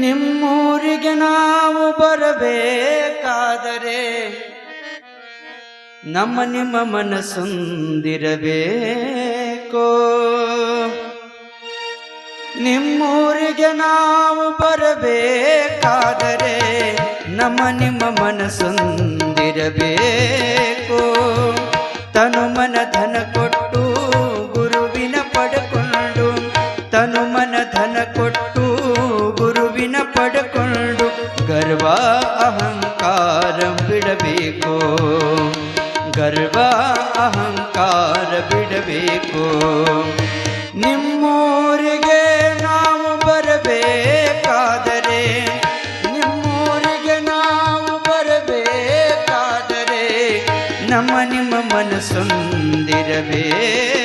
ನಿಮ್ಮೂರಿಗೆ ನಾವು ಬರಬೇಕಾದರೆ ನಮ್ಮ ನಿಮ್ಮ ಮನಸ್ಸೊಂದಿರಬೇಕೋ. ನಿಮ್ಮೂರಿಗೆ ನಾವು ಬರಬೇಕಾದರೆ ನಮ್ಮ ನಿಮ್ಮ ಮನಸ್ಸೊಂದಿರಬೇಕು. ತನು ಮನ ಧನ ಕೊಟ್ಟು ಗುರುವಿನ ಪಡೆಕೊಂಡು, ತನು ಮನ ಧನ ಕೊಟ್ಟು ಗುರುವಿನ ಪಡೆಕೊಂಡು ಗರ್ವ ಅಹಂಕಾರ ಬಿಡಬೇಕು. ಗರ್ವ ಅಹಂಕಾರ ಬಿಡಬೇಕು. ನಿಮ್ಮೂರಿಗೆ ನಾವು ಬರಬೇಕಾದರೆ, ನಿಮ್ಮೂರಿಗೆ ನಾವು ಬರಬೇಕಾದರೆ ನಮ್ಮ ನಿಮ್ಮ ಮನಸ್ಸೊಂದಿರಬೇಕು.